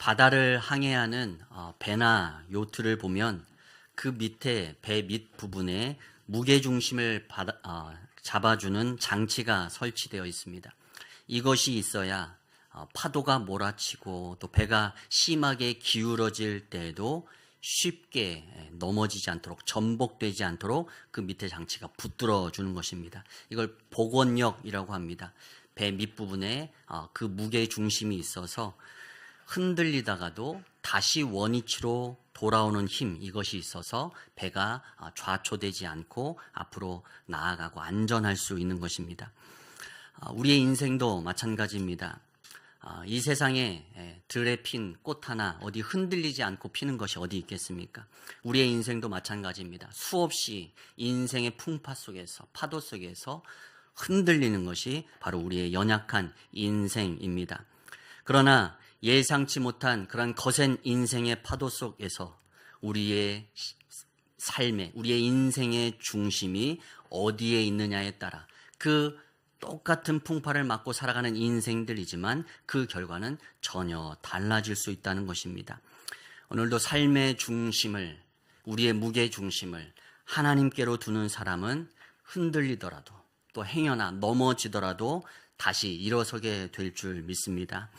바다를 항해하는 배나 요트를 보면 그 밑에 배 밑 부분에 무게 중심을 잡아주는 장치가 설치되어 있습니다. 이것이 있어야 파도가 몰아치고 또 배가 심하게 기울어질 때에도 쉽게 넘어지지 않도록, 전복되지 않도록 그 밑에 장치가 붙들어 주는 것입니다. 이걸 복원력이라고 합니다. 배 밑부분에 그 무게 중심이 있어서 흔들리다가도 다시 원위치로 돌아오는 힘, 이것이 있어서 배가 좌초되지 않고 앞으로 나아가고 안전할 수 있는 것입니다. 우리의 인생도 마찬가지입니다. 이 세상에 들에 핀 꽃 하나 어디 흔들리지 않고 피는 것이 어디 있겠습니까? 우리의 인생도 마찬가지입니다. 수없이 인생의 풍파 속에서, 파도 속에서 흔들리는 것이 바로 우리의 연약한 인생입니다. 그러나 예상치 못한 그런 거센 인생의 파도 속에서 우리의 삶의, 우리의 인생의 중심이 어디에 있느냐에 따라 그 똑같은 풍파를 맞고 살아가는 인생들이지만 그 결과는 전혀 달라질 수 있다는 것입니다. 오늘도 삶의 중심을, 우리의 무게 중심을 하나님께로 두는 사람은 흔들리더라도 또 행여나 넘어지더라도 다시 일어서게 될 줄 믿습니다.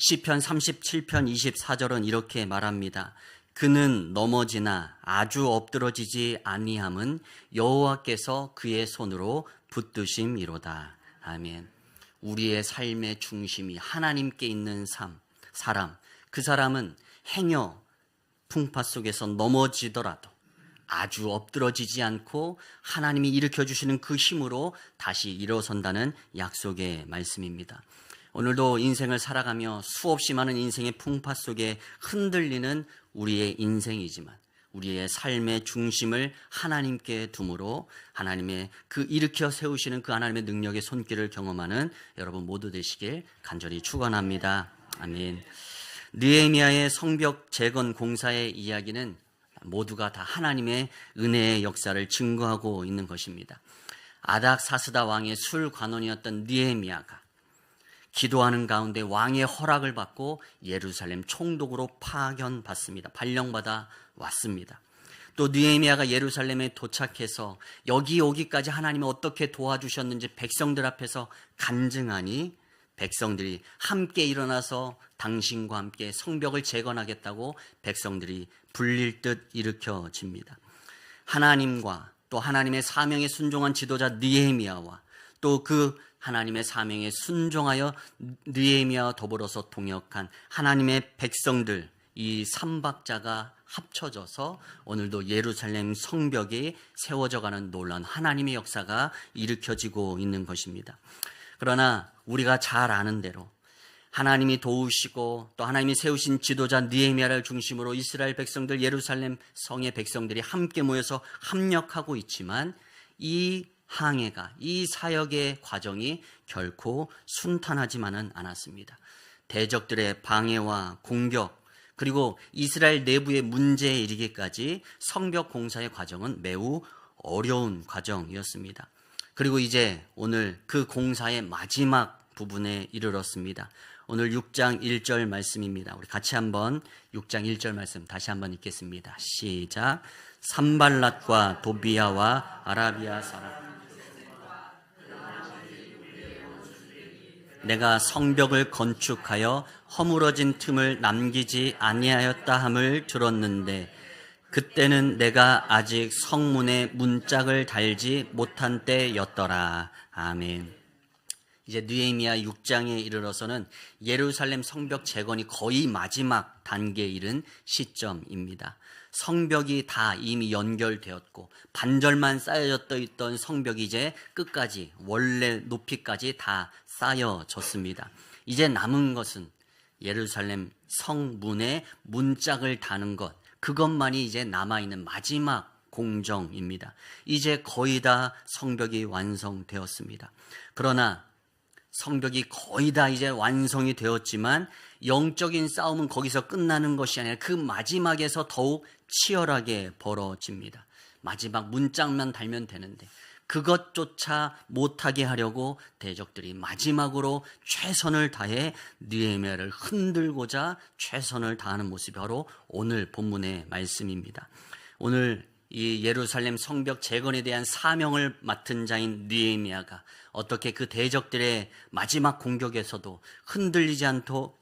시편 37편 24절은 이렇게 말합니다. 그는 넘어지나 아주 엎드러지지 아니함은 여호와께서 그의 손으로 붙드심이로다. 아멘. 우리의 삶의 중심이 하나님께 있는 사람, 그 사람은 행여 풍파 속에서 넘어지더라도 아주 엎드러지지 않고 하나님이 일으켜주시는 그 힘으로 다시 일어선다는 약속의 말씀입니다. 오늘도 인생을 살아가며 수없이 많은 인생의 풍파 속에 흔들리는 우리의 인생이지만 우리의 삶의 중심을 하나님께 두므로 하나님의 그 일으켜 세우시는 그 하나님의 능력의 손길을 경험하는 여러분 모두 되시길 간절히 축원합니다. 아멘. 느헤미야의 성벽 재건 공사의 이야기는 모두가 다 하나님의 은혜의 역사를 증거하고 있는 것입니다. 아닥사스다 왕의 술관원이었던 느헤미야가 기도하는 가운데 왕의 허락을 받고 예루살렘 총독으로 파견받습니다. 발령받아 왔습니다. 또 느헤미야가 예루살렘에 도착해서 여기 오기까지 하나님이 어떻게 도와주셨는지 백성들 앞에서 간증하니 백성들이 함께 일어나서 당신과 함께 성벽을 재건하겠다고 백성들이 불릴 듯 일으켜집니다. 하나님과 또 하나님의 사명에 순종한 지도자 느헤미야와 또 그 하나님의 사명에 순종하여 느헤미야와 더불어서 동역한 하나님의 백성들, 이 삼박자가 합쳐져서 오늘도 예루살렘 성벽이 세워져가는 놀라운 하나님의 역사가 일으켜지고 있는 것입니다. 그러나 우리가 잘 아는 대로 하나님이 도우시고 또 하나님이 세우신 지도자 느헤미야를 중심으로 이스라엘 백성들, 예루살렘 성의 백성들이 함께 모여서 합력하고 있지만 이 항해가, 이 사역의 과정이 결코 순탄하지만은 않았습니다. 대적들의 방해와 공격, 그리고 이스라엘 내부의 문제에 이르기까지 성벽 공사의 과정은 매우 어려운 과정이었습니다. 그리고 이제 오늘 그 공사의 마지막 부분에 이르렀습니다. 오늘 6장 1절 말씀입니다. 우리 같이 한번 6장 1절 말씀 다시 한번 읽겠습니다. 시작. 산발랏과 도비야와 아라비아 사람, 내가 성벽을 건축하여 허물어진 틈을 남기지 아니하였다 함을 들었는데 그때는 내가 아직 성문에 문짝을 달지 못한 때였더라. 아멘. 이제 느헤미야 6장에 이르러서는 예루살렘 성벽 재건이 거의 마지막 단계에 이른 시점입니다. 성벽이 다 이미 연결되었고 반절만 쌓여져 있던 성벽이 이제 끝까지 원래 높이까지 다 쌓여졌습니다. 이제 남은 것은 예루살렘 성문에 문짝을 다는 것, 그것만이 이제 남아있는 마지막 공정입니다. 이제 거의 다 성벽이 완성되었습니다. 그러나 성벽이 거의 다 이제 완성이 되었지만 영적인 싸움은 거기서 끝나는 것이 아니라 그 마지막에서 더욱 치열하게 벌어집니다. 마지막 문짝만 달면 되는데 그것조차 못하게 하려고 대적들이 마지막으로 최선을 다해 느헤미야를 흔들고자 최선을 다하는 모습이 바로 오늘 본문의 말씀입니다. 오늘 이 예루살렘 성벽 재건에 대한 사명을 맡은 자인 느헤미야가 어떻게 그 대적들의 마지막 공격에서도 흔들리지 않고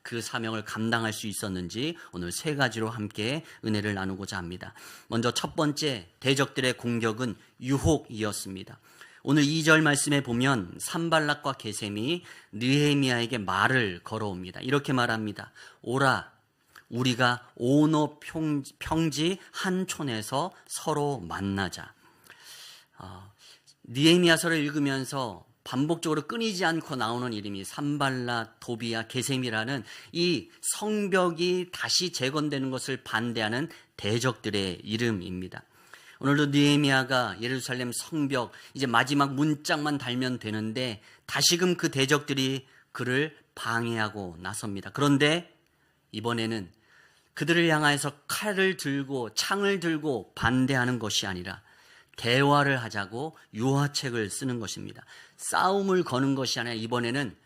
그 사명을 감당할 수 있었는지 오늘 세 가지로 함께 은혜를 나누고자 합니다. 먼저 첫 번째, 대적들의 공격은 유혹이었습니다. 오늘 2절 말씀에 보면 산발락과 게셈이 느헤미야에게 말을 걸어옵니다. 이렇게 말합니다. 오라, 우리가 오노 평지 한 촌에서 서로 만나자. 느헤미야서를 읽으면서 반복적으로 끊이지 않고 나오는 이름이 산발락, 도비야, 게셈이라는 이 성벽이 다시 재건되는 것을 반대하는 대적들의 이름입니다. 오늘도 느헤미야가 예루살렘 성벽 이제 마지막 문짝만 달면 되는데 다시금 그 대적들이 그를 방해하고 나섭니다. 그런데 이번에는 그들을 향해서 칼을 들고 창을 들고 반대하는 것이 아니라 대화를 하자고 유화책을 쓰는 것입니다. 싸움을 거는 것이 아니라 이번에는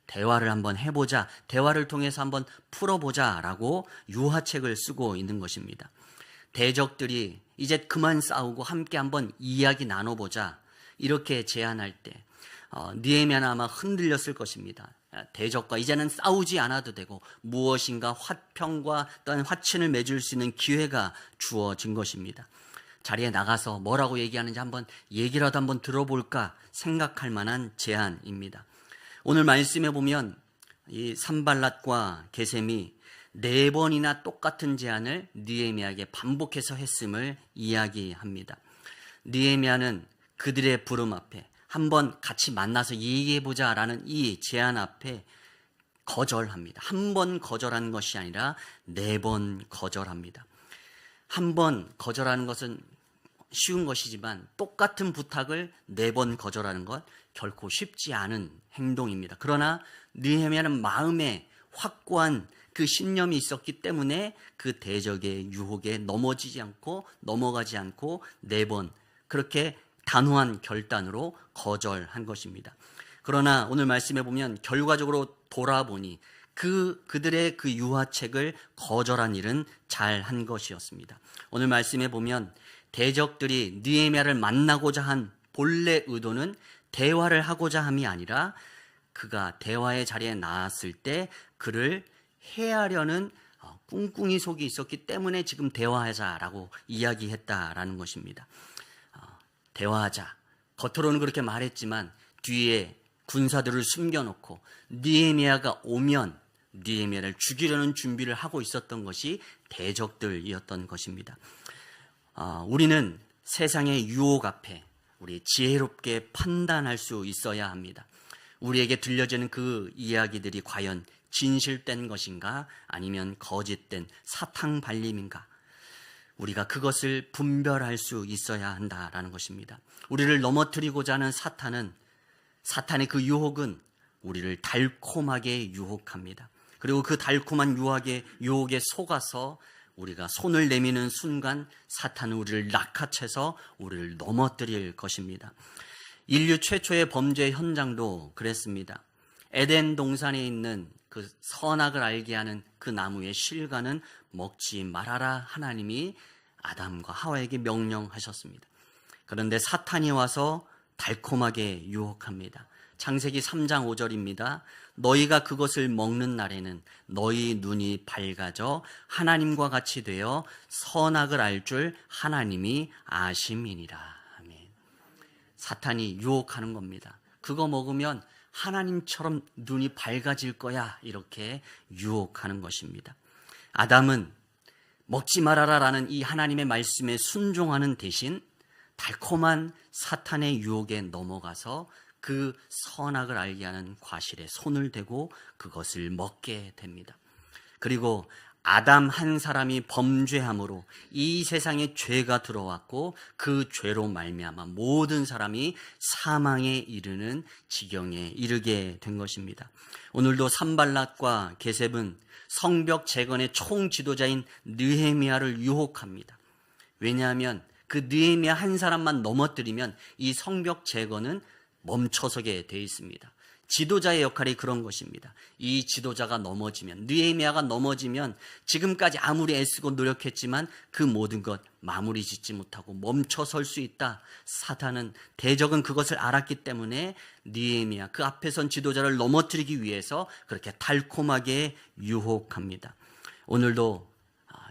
대화를 한번 해보자, 대화를 통해서 한번 풀어보자라고 유화책을 쓰고 있는 것입니다. 대적들이 이제 그만 싸우고 함께 한번 이야기 나눠보자 이렇게 제안할 때 느헤미야는 아마 흔들렸을 것입니다. 대적과 이제는 싸우지 않아도 되고 무엇인가 화평과 또한 화친을 맺을 수 있는 기회가 주어진 것입니다. 자리에 나가서 뭐라고 얘기하는지 한번 얘기라도 한번 들어볼까 생각할 만한 제안입니다. 오늘 말씀에 보면 이 산발락과 게셈이 4번이나 똑같은 제안을 느헤미야에게 반복해서 했음을 이야기합니다. 느헤미야는 그들의 부름 앞에 한번 같이 만나서 얘기해보자라는 이 제안 앞에 거절합니다. 한 번 거절한 것이 아니라 4번 거절합니다. 한 번 거절하는 것은 쉬운 것이지만 똑같은 부탁을 4번 거절하는 것 결코 쉽지 않은 행동입니다. 그러나 느헤미야는 마음에 확고한 그 신념이 있었기 때문에 그 대적의 유혹에 넘어가지 않고 4번 그렇게 단호한 결단으로 거절한 것입니다. 그러나 오늘 말씀해 보면 결과적으로 돌아보니 그들의 그 유화책을 거절한 일은 잘한 것이었습니다. 오늘 말씀해 보면 대적들이 느헤미야를 만나고자 한 본래 의도는 대화를 하고자 함이 아니라 그가 대화의 자리에 나왔을 때 그를 해하려는 꿍꿍이 속이 있었기 때문에 지금 대화하자라고 이야기했다라는 것입니다. 대화하자. 겉으로는 그렇게 말했지만 뒤에 군사들을 숨겨놓고 느헤미야가 오면 느헤미야를 죽이려는 준비를 하고 있었던 것이 대적들이었던 것입니다. 우리는 세상의 유혹 앞에 우리 지혜롭게 판단할 수 있어야 합니다. 우리에게 들려지는 그 이야기들이 과연 진실된 것인가 아니면 거짓된 사탕 발림인가 우리가 그것을 분별할 수 있어야 한다라는 것입니다. 우리를 넘어뜨리고자 하는 사탄의 그 유혹은 우리를 달콤하게 유혹합니다. 그리고 그 달콤한 유혹에 속아서 우리가 손을 내미는 순간 사탄은 우리를 낚아채서 우리를 넘어뜨릴 것입니다. 인류 최초의 범죄 현장도 그랬습니다. 에덴 동산에 있는 그 선악을 알게 하는 그 나무의 실과는 먹지 말아라 하나님이 아담과 하와에게 명령하셨습니다. 그런데 사탄이 와서 달콤하게 유혹합니다. 창세기 3장 5절입니다. 너희가 그것을 먹는 날에는 너희 눈이 밝아져 하나님과 같이 되어 선악을 알 줄 하나님이 아심이니라. 아멘. 사탄이 유혹하는 겁니다. 그거 먹으면 하나님처럼 눈이 밝아질 거야 이렇게 유혹하는 것입니다. 아담은 먹지 말아라라는 이 하나님의 말씀에 순종하는 대신 달콤한 사탄의 유혹에 넘어가서 그 선악을 알게 하는 과실에 손을 대고 그것을 먹게 됩니다. 그리고 아담 한 사람이 범죄함으로 이 세상에 죄가 들어왔고 그 죄로 말미암아 모든 사람이 사망에 이르는 지경에 이르게 된 것입니다. 오늘도 산발락과 게셈은 성벽 재건의 총지도자인 느헤미야를 유혹합니다. 왜냐하면 그 느헤미야 한 사람만 넘어뜨리면 이 성벽 재건은 멈춰서게 돼 있습니다. 지도자의 역할이 그런 것입니다. 이 지도자가 넘어지면, 느헤미야가 넘어지면 지금까지 아무리 애쓰고 노력했지만 그 모든 것 마무리 짓지 못하고 멈춰설 수 있다. 사탄은, 대적은 그것을 알았기 때문에 느헤미야, 그 앞에 선 지도자를 넘어뜨리기 위해서 그렇게 달콤하게 유혹합니다. 오늘도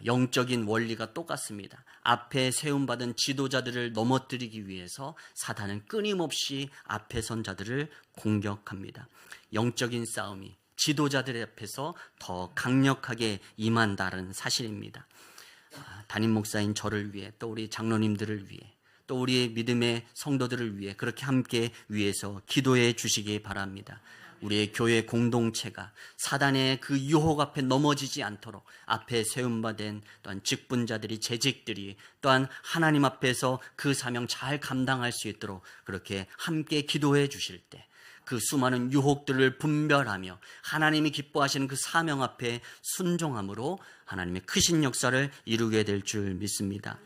영적인 원리가 똑같습니다. 앞에 세움받은 지도자들을 넘어뜨리기 위해서 사탄은 끊임없이 앞에 선 자들을 공격합니다. 영적인 싸움이 지도자들 앞에서 더 강력하게 임한다는 사실입니다. 담임 목사인 저를 위해, 또 우리 장로님들을 위해, 또 우리의 믿음의 성도들을 위해 그렇게 함께 위해서 기도해 주시기 바랍니다. 우리의 교회 공동체가 사단의 그 유혹 앞에 넘어지지 않도록 앞에 세움받은 또한 직분자들이, 재직들이 또한 하나님 앞에서 그 사명 잘 감당할 수 있도록 그렇게 함께 기도해 주실 때 그 수많은 유혹들을 분별하며 하나님이 기뻐하시는 그 사명 앞에 순종함으로 하나님의 크신 역사를 이루게 될 줄 믿습니다.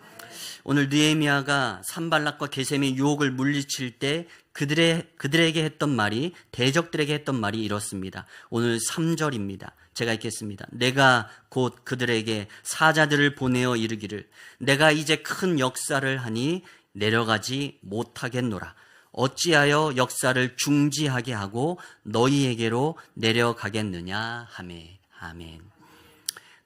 오늘 느헤미야가 산발락과 게셈의 유혹을 물리칠 때 그들에게 했던 말이, 대적들에게 했던 말이 이렇습니다. 오늘 3절입니다. 제가 읽겠습니다. 내가 곧 그들에게 사자들을 보내어 이르기를 내가 이제 큰 역사를 하니 내려가지 못하겠노라. 어찌하여 역사를 중지하게 하고 너희에게로 내려가겠느냐 하매. 아멘.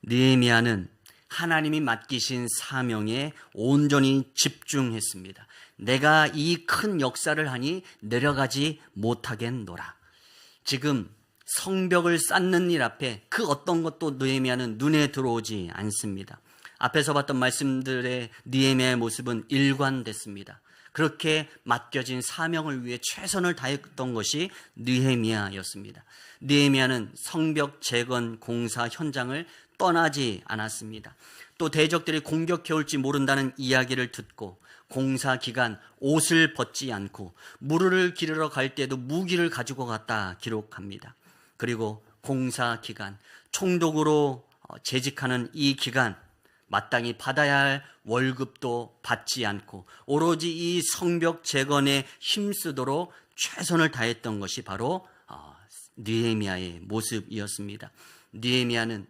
느헤미야는 하나님이 맡기신 사명에 온전히 집중했습니다. 내가 이 큰 역사를 하니 내려가지 못하겠노라. 지금 성벽을 쌓는 일 앞에 그 어떤 것도 느헤미야는 눈에 들어오지 않습니다. 앞에서 봤던 말씀들의 느헤미야의 모습은 일관됐습니다. 그렇게 맡겨진 사명을 위해 최선을 다했던 것이 느헤미야였습니다. 느헤미야는 성벽 재건 공사 현장을 떠나지 않았습니다. 또 대적들이 공격해 올지 모른다는 이야기를 듣고 공사 기간 옷을 벗지 않고 물을 기르러 갈 때도 무기를 가지고 갔다 기록합니다. 그리고 공사 기간, 총독으로 재직하는 이 기간 마땅히 받아야 할 월급도 받지 않고 오로지 이 성벽 재건에 힘쓰도록 최선을 다했던 것이 바로 느헤미야의 모습이었습니다. 느헤미야는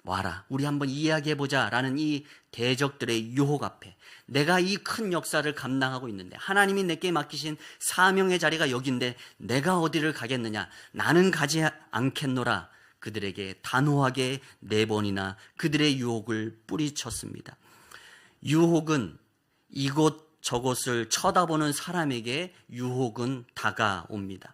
와라, 우리 한번 이야기해보자 라는 이 대적들의 유혹 앞에 내가 이 큰 역사를 감당하고 있는데 하나님이 내게 맡기신 사명의 자리가 여기인데 내가 어디를 가겠느냐, 나는 가지 않겠노라. 그들에게 단호하게 4번이나 그들의 유혹을 뿌리쳤습니다. 유혹은 이곳 저곳을 쳐다보는 사람에게 유혹은 다가옵니다.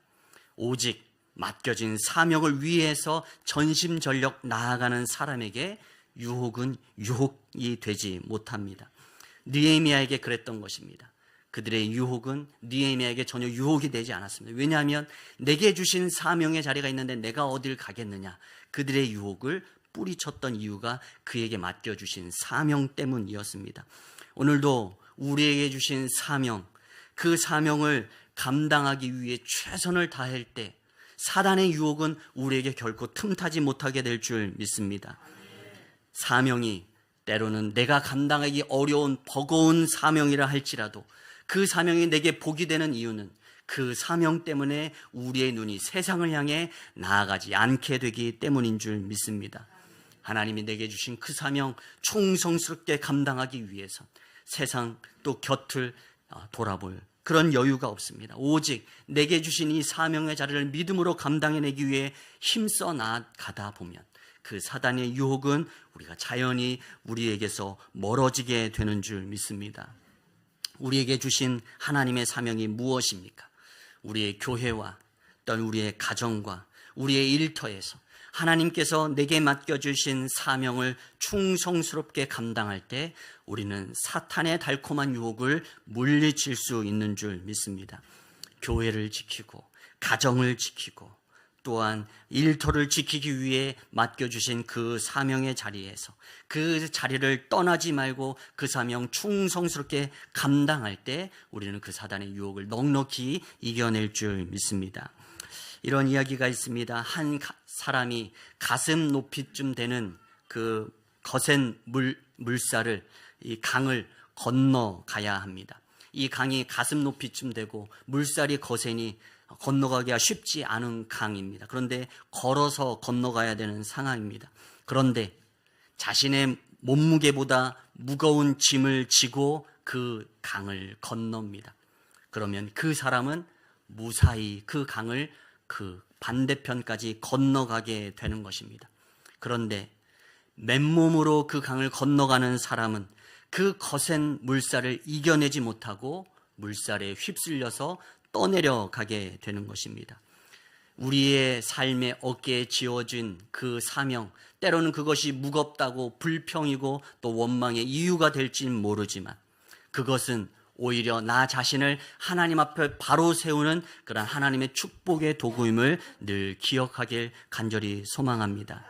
오직 맡겨진 사명을 위해서 전심전력 나아가는 사람에게 유혹은 유혹이 되지 못합니다. 느헤미야에게 그랬던 것입니다. 그들의 유혹은 느헤미야에게 전혀 유혹이 되지 않았습니다. 왜냐하면 내게 주신 사명의 자리가 있는데 내가 어딜 가겠느냐. 그들의 유혹을 뿌리쳤던 이유가 그에게 맡겨주신 사명 때문이었습니다. 오늘도 우리에게 주신 사명, 그 사명을 감당하기 위해 최선을 다할 때 사단의 유혹은 우리에게 결코 틈타지 못하게 될 줄 믿습니다. 사명이 때로는 내가 감당하기 어려운 버거운 사명이라 할지라도 그 사명이 내게 복이 되는 이유는 그 사명 때문에 우리의 눈이 세상을 향해 나아가지 않게 되기 때문인 줄 믿습니다. 하나님이 내게 주신 그 사명 충성스럽게 감당하기 위해서 세상 또 곁을 돌아볼 그런 여유가 없습니다. 오직 내게 주신 이 사명의 자리를 믿음으로 감당해내기 위해 힘써 나아가다 보면 그 사단의 유혹은 우리가 자연히 우리에게서 멀어지게 되는 줄 믿습니다. 우리에게 주신 하나님의 사명이 무엇입니까? 우리의 교회와 또는 우리의 가정과 우리의 일터에서 하나님께서 내게 맡겨주신 사명을 충성스럽게 감당할 때 우리는 사탄의 달콤한 유혹을 물리칠 수 있는 줄 믿습니다. 교회를 지키고 가정을 지키고 또한 일터를 지키기 위해 맡겨주신 그 사명의 자리에서 그 자리를 떠나지 말고 그 사명 충성스럽게 감당할 때 우리는 그 사단의 유혹을 넉넉히 이겨낼 줄 믿습니다. 이런 이야기가 있습니다. 한 사람이 가슴 높이쯤 되는 그 거센 물살을, 이 강을 건너가야 합니다. 이 강이 가슴 높이쯤 되고 물살이 거세니 건너가기가 쉽지 않은 강입니다. 그런데 걸어서 건너가야 되는 상황입니다. 그런데 자신의 몸무게보다 무거운 짐을 지고 그 강을 건넙니다. 그러면 그 사람은 무사히 그 강을 그 반대편까지 건너가게 되는 것입니다. 그런데 맨몸으로 그 강을 건너가는 사람은 그 거센 물살을 이겨내지 못하고 물살에 휩쓸려서 떠내려가게 되는 것입니다. 우리의 삶의 어깨에 지어진 그 사명, 때로는 그것이 무겁다고 불평이고 또 원망의 이유가 될지는 모르지만 그것은 오히려 나 자신을 하나님 앞에 바로 세우는 그런 하나님의 축복의 도구임을 늘 기억하길 간절히 소망합니다.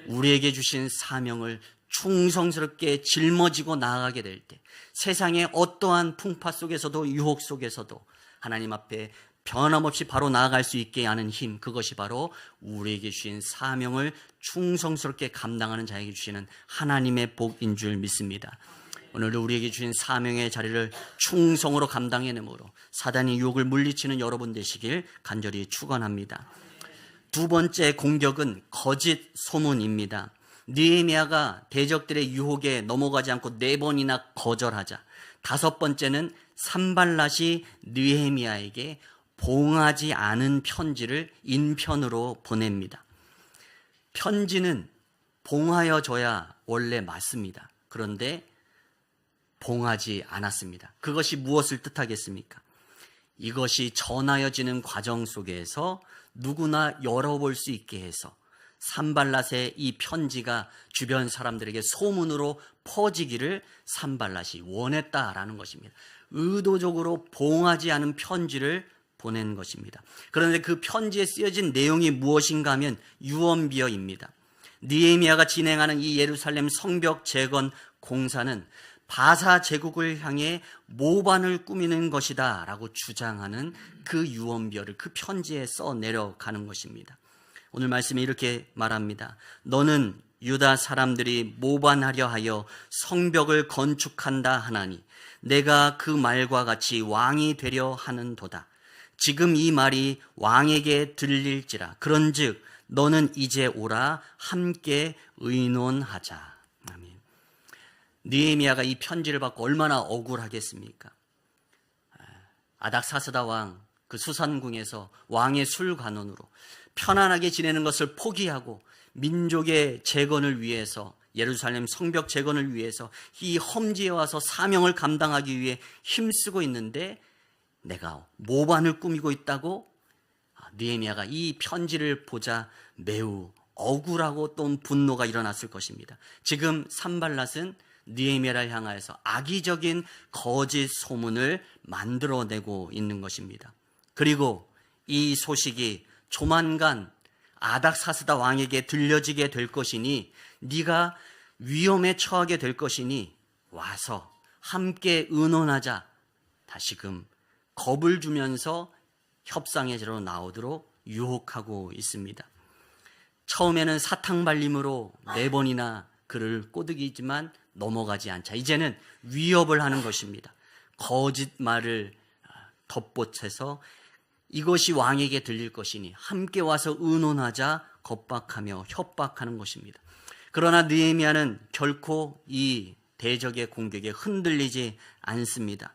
우리에게 주신 사명을 충성스럽게 짊어지고 나아가게 될 때 세상의 어떠한 풍파 속에서도 유혹 속에서도 하나님 앞에 변함없이 바로 나아갈 수 있게 하는 힘, 그것이 바로 우리에게 주신 사명을 충성스럽게 감당하는 자에게 주시는 하나님의 복인 줄 믿습니다. 오늘도 우리에게 주신 사명의 자리를 충성으로 감당해내므로 사단이 유혹을 물리치는 여러분 되시길 간절히 축원합니다. 두 번째 공격은 거짓 소문입니다. 느헤미야가 대적들의 유혹에 넘어가지 않고 4번이나 거절하자, 5번째는 산발랏이 느헤미야에게 봉하지 않은 편지를 인편으로 보냅니다. 편지는 봉하여져야 원래 맞습니다. 그런데 봉하지 않았습니다. 그것이 무엇을 뜻하겠습니까? 이것이 전하여지는 과정 속에서 누구나 열어볼 수 있게 해서 산발랏의 이 편지가 주변 사람들에게 소문으로 퍼지기를 산발랏이 원했다라는 것입니다. 의도적으로 봉하지 않은 편지를 보낸 것입니다. 그런데 그 편지에 쓰여진 내용이 무엇인가 하면 유언비어입니다. 느헤미야가 진행하는 이 예루살렘 성벽 재건 공사는 바사 제국을 향해 모반을 꾸미는 것이다 라고 주장하는 그 유언비어를 그 편지에 써 내려가는 것입니다. 오늘 말씀에 이렇게 말합니다. 너는 유다 사람들이 모반하려 하여 성벽을 건축한다 하나니 내가 그 말과 같이 왕이 되려 하는도다. 지금 이 말이 왕에게 들릴지라. 그런즉 너는 이제 오라 함께 의논하자. 아멘. 느헤미야가 이 편지를 받고 얼마나 억울하겠습니까? 아닥사스다 왕 그 수산궁에서 왕의 술관원으로 편안하게 지내는 것을 포기하고 민족의 재건을 위해서, 예루살렘 성벽 재건을 위해서 이 험지에 와서 사명을 감당하기 위해 힘쓰고 있는데 내가 모반을 꾸미고 있다고? 느헤미야가 이 편지를 보자 매우 억울하고 또 분노가 일어났을 것입니다. 지금 산발랏은 느헤미야를 향하여서 악의적인 거짓 소문을 만들어내고 있는 것입니다. 그리고 이 소식이 조만간 아닥사스다 왕에게 들려지게 될 것이니 네가 위험에 처하게 될 것이니 와서 함께 의논하자. 다시금 겁을 주면서 협상의 자리로 나오도록 유혹하고 있습니다. 처음에는 사탕발림으로 4번이나 그를 꼬드기지만 넘어가지 않자 이제는 위협을 하는 것입니다. 거짓말을 덧보채서 이것이 왕에게 들릴 것이니 함께 와서 의논하자 겁박하며 협박하는 것입니다. 그러나 느헤미야는 결코 이 대적의 공격에 흔들리지 않습니다.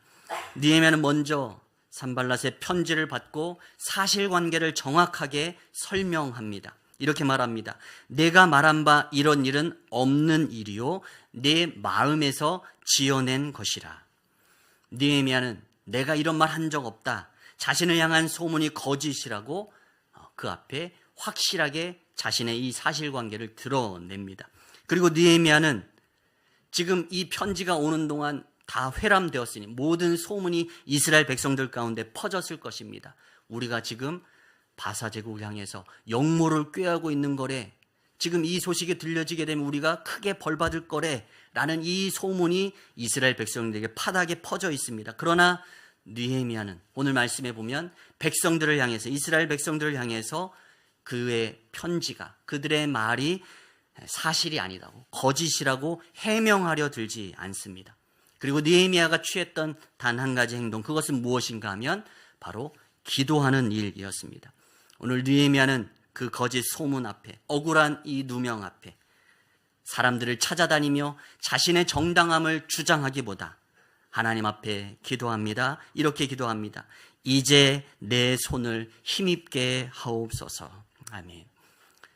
느헤미야는 먼저 산발랏의 편지를 받고 사실관계를 정확하게 설명합니다. 이렇게 말합니다. 내가 말한 바 이런 일은 없는 일이요 내 마음에서 지어낸 것이라. 느헤미야는 내가 이런 말 한 적 없다. 자신을 향한 소문이 거짓이라고 그 앞에 확실하게 자신의 이 사실관계를 드러냅니다. 그리고 느헤미야는 지금 이 편지가 오는 동안 다 회람되었으니 모든 소문이 이스라엘 백성들 가운데 퍼졌을 것입니다. 우리가 지금 바사 제국을 향해서 역모를 꾀하고 있는 거래. 지금 이 소식이 들려지게 되면 우리가 크게 벌받을 거래. 라는 이 소문이 이스라엘 백성들에게 파닥에 퍼져 있습니다. 그러나 느헤미야는 오늘 말씀에 보면 백성들을 향해서, 이스라엘 백성들을 향해서 그의 편지가, 그들의 말이 사실이 아니라고, 거짓이라고 해명하려 들지 않습니다. 그리고 느헤미야가 취했던 단 한 가지 행동, 그것은 무엇인가 하면 바로 기도하는 일이었습니다. 오늘 느헤미야는 그 거짓 소문 앞에, 억울한 이 누명 앞에 사람들을 찾아다니며 자신의 정당함을 주장하기보다 하나님 앞에 기도합니다. 이렇게 기도합니다. 이제 내 손을 힘입게 하옵소서. 아멘.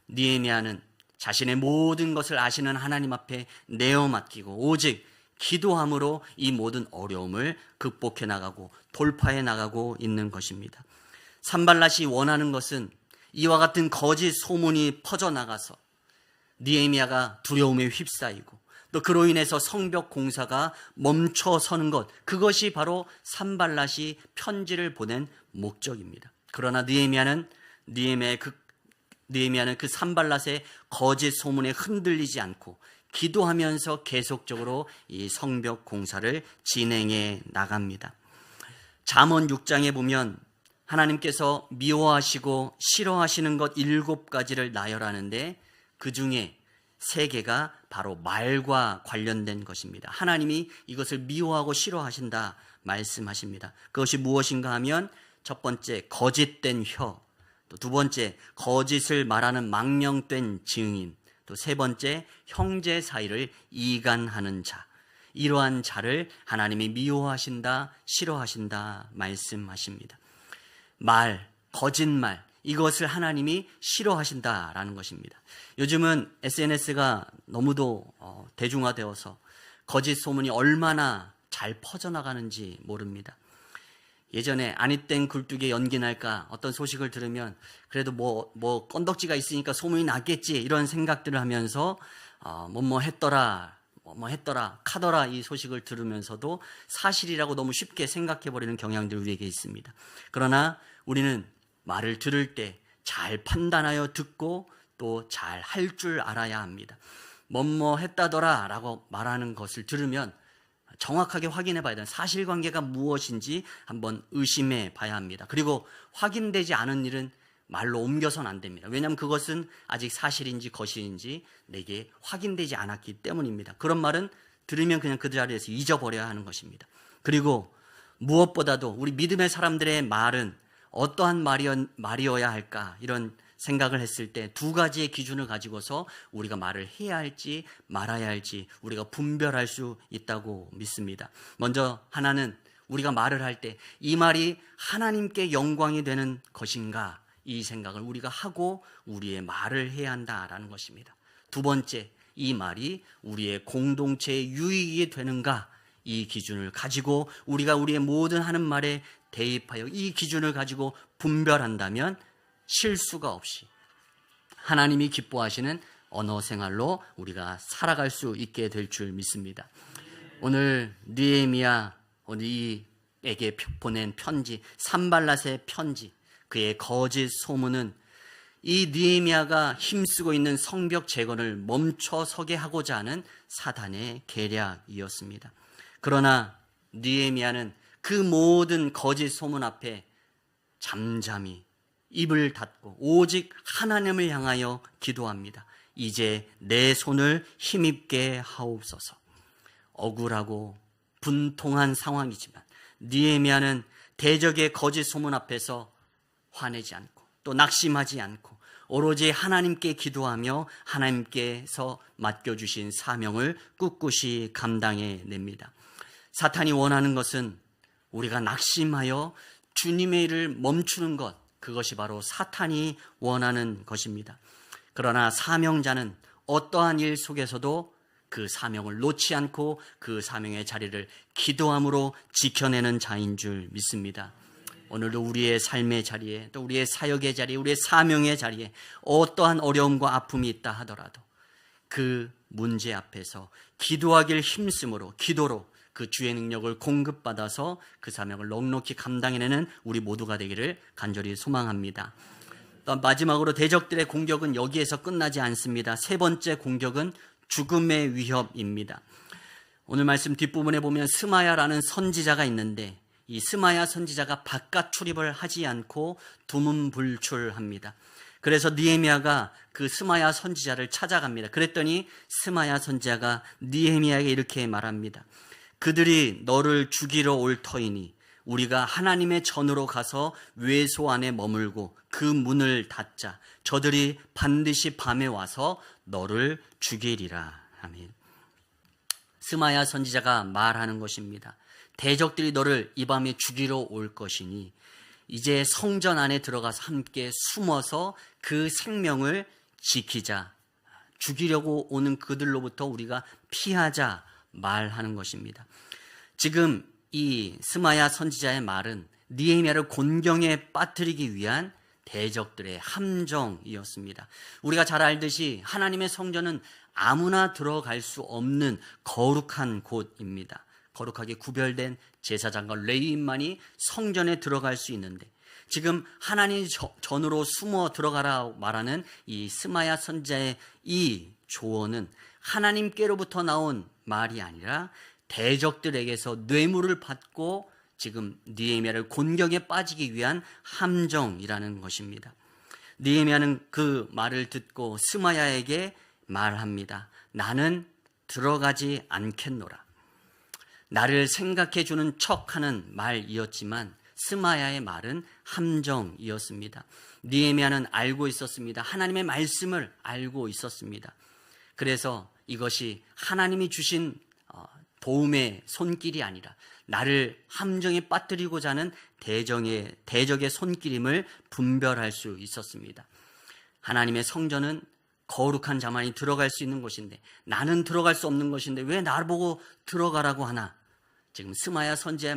느헤미야는 자신의 모든 것을 아시는 하나님 앞에 내어 맡기고 오직 기도함으로 이 모든 어려움을 극복해 나가고 돌파해 나가고 있는 것입니다. 산발랏이 원하는 것은 이와 같은 거짓 소문이 퍼져나가서 느헤미야가 두려움에 휩싸이고 또 그로 인해서 성벽 공사가 멈춰서는 것, 그것이 바로 산발랏이 편지를 보낸 목적입니다. 그러나 느헤미야는 그 산발랏의 거짓 소문에 흔들리지 않고 기도하면서 계속적으로 이 성벽 공사를 진행해 나갑니다. 잠언 6장에 보면 하나님께서 미워하시고 싫어하시는 것 7가지를 나열하는데 그 중에 3개가 바로 말과 관련된 것입니다. 하나님이 이것을 미워하고 싫어하신다 말씀하십니다. 그것이 무엇인가 하면 첫 번째, 거짓된 혀, 또 두 번째, 거짓을 말하는 망령된 증인, 또 세 번째, 형제 사이를 이간하는 자. 이러한 자를 하나님이 미워하신다, 싫어하신다 말씀하십니다. 말, 거짓말, 이것을 하나님이 싫어하신다라는 것입니다. 요즘은 SNS가 너무도 대중화되어서 거짓 소문이 얼마나 잘 퍼져나가는지 모릅니다. 예전에 아니땡 굴뚝에 연기 날까 어떤 소식을 들으면 그래도 뭐 건덕지가 있으니까 소문이 나겠지 이런 생각들을 하면서 뭐뭐 했더라 카더라 이 소식을 들으면서도 사실이라고 너무 쉽게 생각해버리는 경향들이 우리에게 있습니다. 그러나 우리는 말을 들을 때 잘 판단하여 듣고 또 잘 할 줄 알아야 합니다. 뭐뭐 했다더라 라고 말하는 것을 들으면 정확하게 확인해 봐야 되는 사실관계가 무엇인지 한번 의심해 봐야 합니다. 그리고 확인되지 않은 일은 말로 옮겨서는 안 됩니다. 왜냐하면 그것은 아직 사실인지 거짓인지 내게 확인되지 않았기 때문입니다. 그런 말은 들으면 그냥 그 자리에서 잊어버려야 하는 것입니다. 그리고 무엇보다도 우리 믿음의 사람들의 말은 어떠한 말이어야 할까 이런 생각을 했을 때 2가지의 기준을 가지고서 우리가 말을 해야 할지 말아야 할지 우리가 분별할 수 있다고 믿습니다. 먼저 하나는 우리가 말을 할 때 이 말이 하나님께 영광이 되는 것인가 이 생각을 우리가 하고 우리의 말을 해야 한다라는 것입니다. 2번째, 이 말이 우리의 공동체의 유익이 되는가 이 기준을 가지고 우리가 우리의 모든 하는 말에 대입하여 이 기준을 가지고 분별한다면 실수가 없이 하나님이 기뻐하시는 언어 생활로 우리가 살아갈 수 있게 될 줄 믿습니다. 오늘 느헤미야 에게 보낸 편지, 산발랏의 편지, 그의 거짓 소문은 이 느헤미야가 힘쓰고 있는 성벽 재건을 멈춰서게 하고자 하는 사단의 계략이었습니다. 그러나 느헤미야는 그 모든 거짓 소문 앞에 잠잠히 입을 닫고 오직 하나님을 향하여 기도합니다. 이제 내 손을 힘입게 하옵소서. 억울하고 분통한 상황이지만 느헤미야는 대적의 거짓 소문 앞에서 화내지 않고 또 낙심하지 않고 오로지 하나님께 기도하며 하나님께서 맡겨주신 사명을 꿋꿋이 감당해 냅니다. 사탄이 원하는 것은 우리가 낙심하여 주님의 일을 멈추는 것, 그것이 바로 사탄이 원하는 것입니다. 그러나 사명자는 어떠한 일 속에서도 그 사명을 놓지 않고 그 사명의 자리를 기도함으로 지켜내는 자인 줄 믿습니다. 오늘도 우리의 삶의 자리에 또 우리의 사역의 자리에 우리의 사명의 자리에 어떠한 어려움과 아픔이 있다 하더라도 그 문제 앞에서 기도하길 힘쓰므로 기도로 그 주의 능력을 공급받아서 그 사명을 넉넉히 감당해내는 우리 모두가 되기를 간절히 소망합니다. 또 마지막으로 대적들의 공격은 여기에서 끝나지 않습니다. 3번째 공격은 죽음의 위협입니다. 오늘 말씀 뒷부분에 보면 스마야라는 선지자가 있는데 이 스마야 선지자가 바깥 출입을 하지 않고 두문불출합니다. 그래서 느헤미야가 그 스마야 선지자를 찾아갑니다. 그랬더니 스마야 선지자가 느헤미야에게 이렇게 말합니다. 그들이 너를 죽이러 올 터이니 우리가 하나님의 전으로 가서 외소 안에 머물고 그 문을 닫자. 저들이 반드시 밤에 와서 너를 죽이리라. 아멘. 스마야 선지자가 말하는 것입니다. 대적들이 너를 이 밤에 죽이러 올 것이니 이제 성전 안에 들어가서 함께 숨어서 그 생명을 지키자. 죽이려고 오는 그들로부터 우리가 피하자 말하는 것입니다. 지금 이 스마야 선지자의 말은 느헤미야를 곤경에 빠뜨리기 위한 대적들의 함정이었습니다. 우리가 잘 알듯이 하나님의 성전은 아무나 들어갈 수 없는 거룩한 곳입니다. 거룩하게 구별된 제사장과 레위인만이 성전에 들어갈 수 있는데 지금 하나님 전으로 숨어 들어가라 말하는 이 스마야 선지자의 이 조언은 하나님께로부터 나온 말이 아니라 대적들에게서 뇌물을 받고 지금 느헤미야를 곤경에 빠지기 위한 함정이라는 것입니다. 느헤미야는 그 말을 듣고 스마야에게 말합니다. 나는 들어가지 않겠노라. 나를 생각해 주는 척하는 말이었지만 스마야의 말은 함정이었습니다. 느헤미야는 알고 있었습니다. 하나님의 말씀을 알고 있었습니다. 그래서 이것이 하나님이 주신 도움의 손길이 아니라 나를 함정에 빠뜨리고자 하는 대적의 손길임을 분별할 수 있었습니다. 하나님의 성전은 거룩한 자만이 들어갈 수 있는 곳인데 나는 들어갈 수 없는 것인데 왜 나를 보고 들어가라고 하나? 지금 스마야 선지자의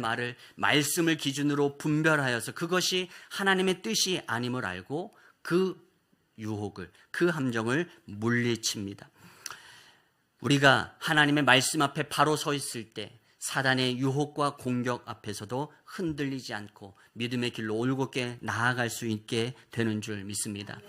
말씀을 기준으로 분별하여서 그것이 하나님의 뜻이 아님을 알고 그 유혹을, 그 함정을 물리칩니다. 우리가 하나님의 말씀 앞에 바로 서 있을 때 사단의 유혹과 공격 앞에서도 흔들리지 않고 믿음의 길로 올곧게 나아갈 수 있게 되는 줄 믿습니다.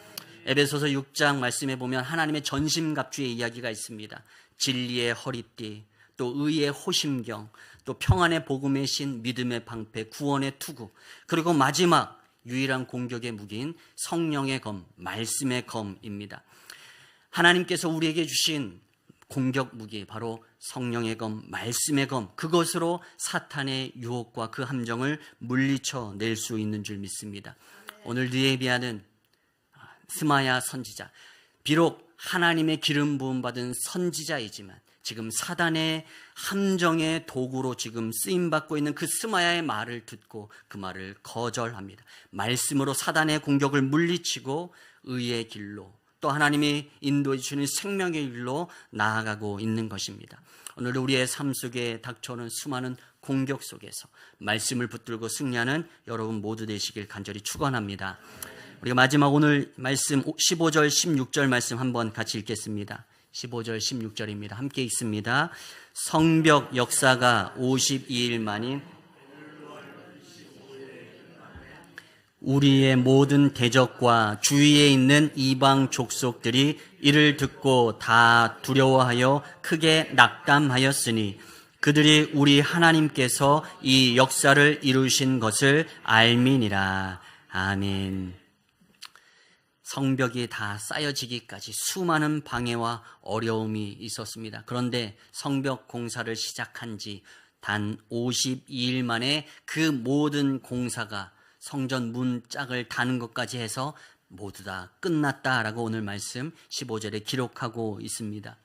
에베소서 6장 말씀에 보면 하나님의 전심갑주의 이야기가 있습니다. 진리의 허리띠, 또 의의 호심경, 또 평안의 복음의 신, 믿음의 방패, 구원의 투구, 그리고 마지막 유일한 공격의 무기인 성령의 검, 말씀의 검입니다. 하나님께서 우리에게 주신 공격 무기, 바로 성령의 검, 말씀의 검, 그것으로 사탄의 유혹과 그 함정을 물리쳐 낼 수 있는 줄 믿습니다. 오늘 느헤미야는 스마야 선지자, 비록 하나님의 기름 부음 받은 선지자이지만 지금 사단의 함정의 도구로 지금 쓰임받고 있는 그 스마야의 말을 듣고 그 말을 거절합니다. 말씀으로 사단의 공격을 물리치고 의의 길로, 또 하나님이 인도해 주시는 생명의 길로 나아가고 있는 것입니다. 오늘 우리의 삶 속에 닥쳐오는 수많은 공격 속에서 말씀을 붙들고 승리하는 여러분 모두 되시길 간절히 축원합니다. 우리가 마지막 오늘 말씀 15절 16절 말씀 한번 같이 읽겠습니다. 15절 16절입니다. 함께 읽습니다. 성벽 역사가 52일 만인 우리의 모든 대적과 주위에 있는 이방 족속들이 이를 듣고 다 두려워하여 크게 낙담하였으니 그들이 우리 하나님께서 이 역사를 이루신 것을 알미니라. 아멘. 성벽이 다 쌓여지기까지 수많은 방해와 어려움이 있었습니다. 그런데 성벽 공사를 시작한 지 단 52일 만에 그 모든 공사가 성전 문짝을 다는 것까지 해서 모두 다 끝났다라고 오늘 말씀 15절에 기록하고 있습니다.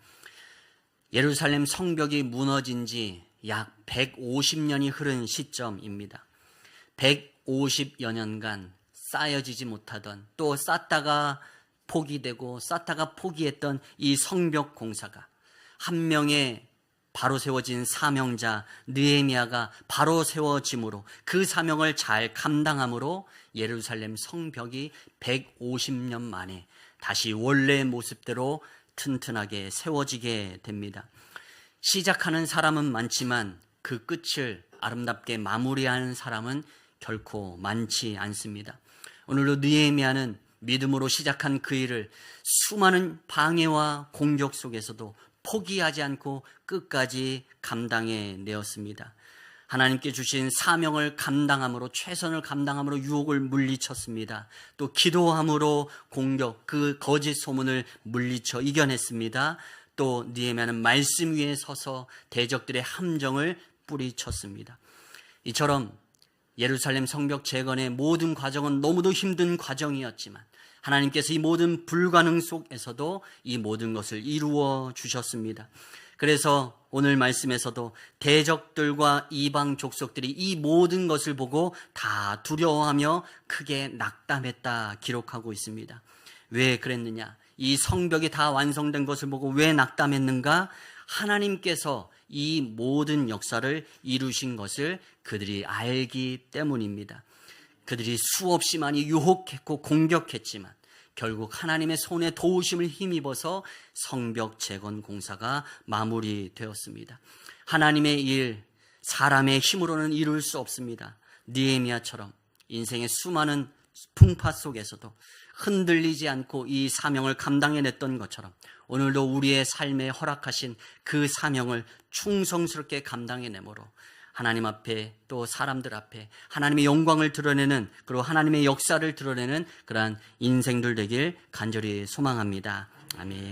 예루살렘 성벽이 무너진 지 약 150년이 흐른 시점입니다. 150여 년간 쌓여지지 못하던, 또 쌓다가 포기되고 쌓다가 포기했던 이 성벽 공사가 한 명의 바로 세워진 사명자 느헤미야가 바로 세워짐으로, 그 사명을 잘 감당함으로 예루살렘 성벽이 150년 만에 다시 원래의 모습대로 튼튼하게 세워지게 됩니다. 시작하는 사람은 많지만 그 끝을 아름답게 마무리하는 사람은 결코 많지 않습니다. 오늘도 느헤미야는 믿음으로 시작한 그 일을 수많은 방해와 공격 속에서도 포기하지 않고 끝까지 감당해 내었습니다. 하나님께 주신 사명을 감당함으로, 최선을 감당함으로 유혹을 물리쳤습니다. 또 기도함으로 공격, 그 거짓 소문을 물리쳐 이겨냈습니다. 또 느헤미야는 말씀 위에 서서 대적들의 함정을 뿌리쳤습니다. 이처럼 예루살렘 성벽 재건의 모든 과정은 너무도 힘든 과정이었지만 하나님께서 이 모든 불가능 속에서도 이 모든 것을 이루어 주셨습니다. 그래서 오늘 말씀에서도 대적들과 이방 족속들이 이 모든 것을 보고 다 두려워하며 크게 낙담했다 기록하고 있습니다. 왜 그랬느냐? 이 성벽이 다 완성된 것을 보고 왜 낙담했는가? 하나님께서 이 모든 역사를 이루신 것을 그들이 알기 때문입니다. 그들이 수없이 많이 유혹했고 공격했지만 결국 하나님의 손에 도우심을 힘입어서 성벽 재건 공사가 마무리되었습니다. 하나님의 일, 사람의 힘으로는 이룰 수 없습니다. 느헤미야처럼 인생의 수많은 풍파 속에서도 흔들리지 않고 이 사명을 감당해냈던 것처럼 오늘도 우리의 삶에 허락하신 그 사명을 충성스럽게 감당해내므로 하나님 앞에 또 사람들 앞에 하나님의 영광을 드러내는, 그리고 하나님의 역사를 드러내는 그러한 인생들 되길 간절히 소망합니다. 아멘.